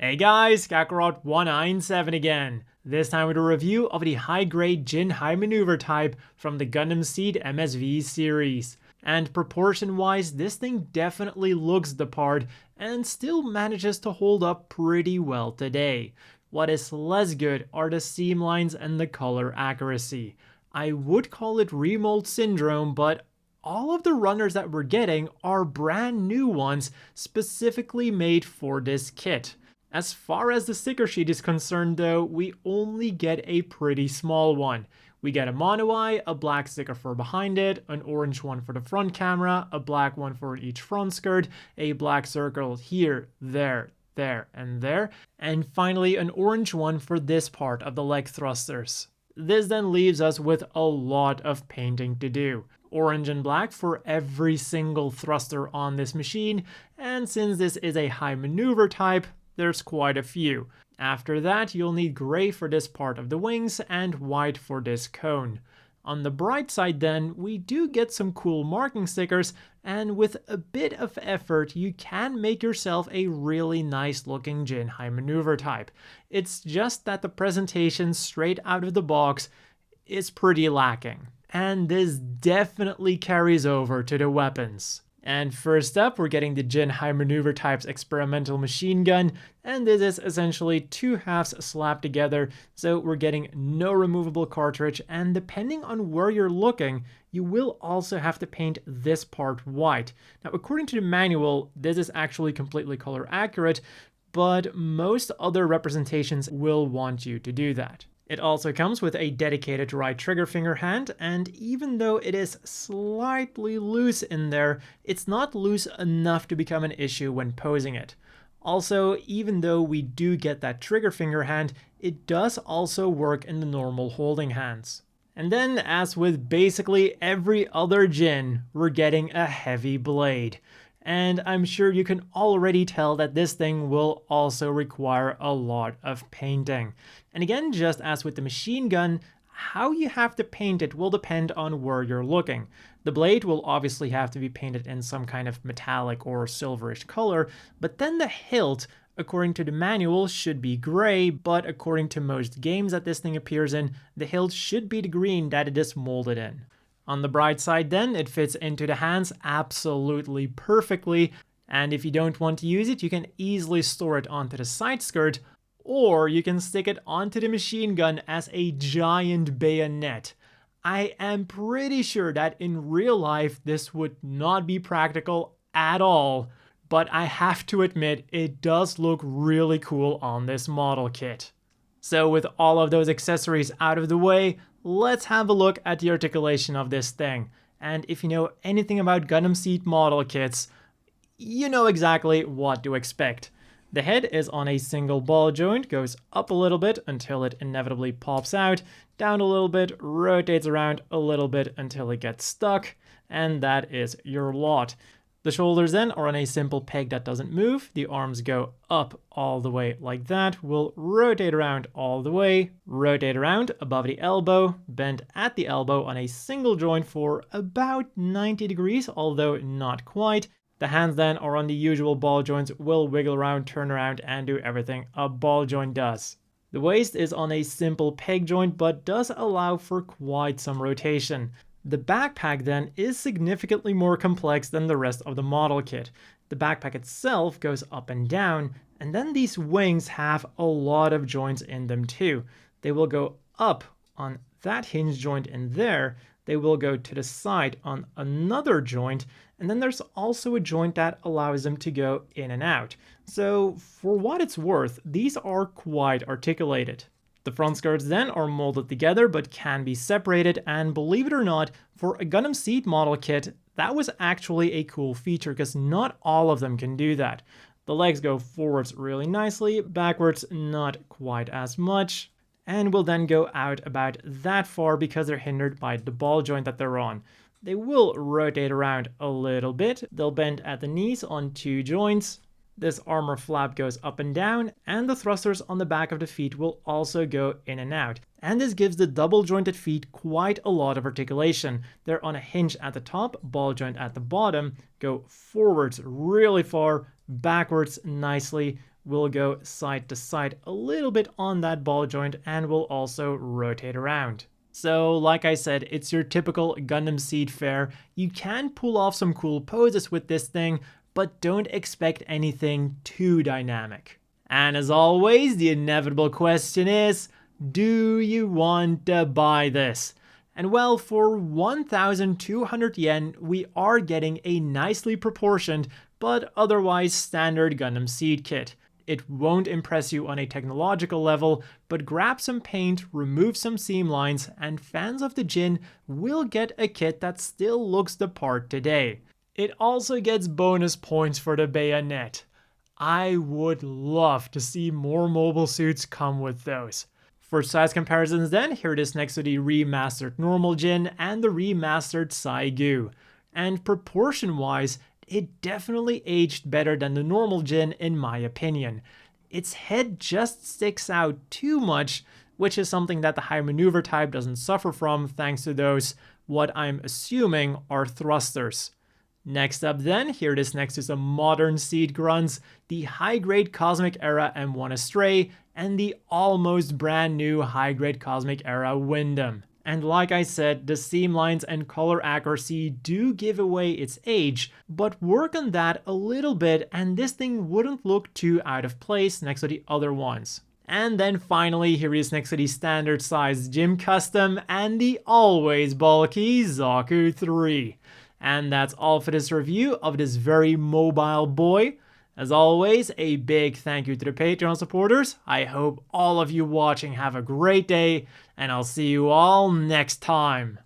Hey guys, Kakarot197 again. This time with a review of the high-grade Ginn high maneuver type from the Gundam Seed MSV series. And proportion-wise, this thing definitely looks the part and still manages to hold up pretty well today. What is less good are the seam lines and the color accuracy. I would call it remold syndrome, but all of the runners that we're getting are brand new ones specifically made for this kit. As far as the sticker sheet is concerned though, we only get a pretty small one. We get a mono eye, a black sticker for behind it, an orange one for the front camera, a black one for each front skirt, a black circle here, there, and there, and finally an orange one for this part of the leg thrusters. This then leaves us with a lot of painting to do. Orange and black for every single thruster on this machine, and since this is a high maneuver type, there's quite a few. After that, you'll need gray for this part of the wings and white for this cone. On the bright side then, we do get some cool marking stickers, and with a bit of effort, you can make yourself a really nice looking Ginn high maneuver type. It's just that the presentation straight out of the box is pretty lacking. And this definitely carries over to the weapons. And first up, we're getting the Ginn high maneuver type's experimental machine gun, and this is essentially two halves slapped together, so we're getting no removable cartridge, and depending on where you're looking, you will also have to paint this part white. Now, according to the manual, this is actually completely color accurate, but most other representations will want you to do that. It also comes with a dedicated right trigger finger hand, and even though it is slightly loose in there, it's not loose enough to become an issue when posing it. Also, even though we do get that trigger finger hand, it does also work in the normal holding hands. And then, as with basically every other Ginn, we're getting a heavy blade. And I'm sure you can already tell that this thing will also require a lot of painting. And again, just as with the machine gun, how you have to paint it will depend on where you're looking. The blade will obviously have to be painted in some kind of metallic or silverish color, but then the hilt, according to the manual, should be gray, but according to most games that this thing appears in, the hilt should be the green that it is molded in. On the bright side then, it fits into the hands absolutely perfectly, and if you don't want to use it, you can easily store it onto the side skirt, or you can stick it onto the machine gun as a giant bayonet. I am pretty sure that in real life this would not be practical at all, but I have to admit it does look really cool on this model kit. So with all of those accessories out of the way, let's have a look at the articulation of this thing. And if you know anything about Gundam Seed model kits, you know exactly what to expect. The head is on a single ball joint, goes up a little bit until it inevitably pops out, down a little bit, rotates around a little bit until it gets stuck, and that is your lot. The shoulders then are on a simple peg that doesn't move. The arms go up all the way like that. We'll rotate around all the way, rotate around above the elbow, bend at the elbow on a single joint for about 90 degrees, although not quite. The hands then are on the usual ball joints, will wiggle around, turn around, and do everything a ball joint does. The waist is on a simple peg joint, but does allow for quite some rotation. The backpack then is significantly more complex than the rest of the model kit. The backpack itself goes up and down, and then these wings have a lot of joints in them too. They will go up on that hinge joint in there, they will go to the side on another joint, and then there's also a joint that allows them to go in and out. So for what it's worth, these are quite articulated. The front skirts then are molded together but can be separated, and believe it or not, for a Gundam Seed model kit, that was actually a cool feature because not all of them can do that. The legs go forwards really nicely, backwards not quite as much, and will then go out about that far because they're hindered by the ball joint that they're on. They will rotate around a little bit, they'll bend at the knees on two joints. This armor flap goes up and down, and the thrusters on the back of the feet will also go in and out. And this gives the double jointed feet quite a lot of articulation. They're on a hinge at the top, ball joint at the bottom, go forwards really far, backwards nicely, will go side to side a little bit on that ball joint and will also rotate around. So like I said, it's your typical Gundam Seed fare. You can pull off some cool poses with this thing, but don't expect anything too dynamic. And as always, the inevitable question is, do you want to buy this? And well, for 1,200 yen, we are getting a nicely proportioned but otherwise standard Gundam Seed kit. It won't impress you on a technological level, but grab some paint, remove some seam lines, and fans of the Ginn will get a kit that still looks the part today. It also gets bonus points for the bayonet. I would love to see more mobile suits come with those. For size comparisons then, here it is next to the remastered normal Ginn and the remastered Saigu. And proportion-wise, it definitely aged better than the normal Ginn in my opinion. Its head just sticks out too much, which is something that the high maneuver type doesn't suffer from thanks to those, what I'm assuming are thrusters. Next up then, here it is next to some modern Seed grunts, the high-grade Cosmic Era M1 Astray, and the almost brand new high-grade Cosmic Era Windham. And like I said, the seam lines and color accuracy do give away its age, but work on that a little bit and this thing wouldn't look too out of place next to the other ones. And then finally, here is next to the standard size Gym Custom and the always bulky Zaku 3. And that's all for this review of this very mobile boy. As always, a big thank you to the Patreon supporters. I hope all of you watching have a great day, and I'll see you all next time.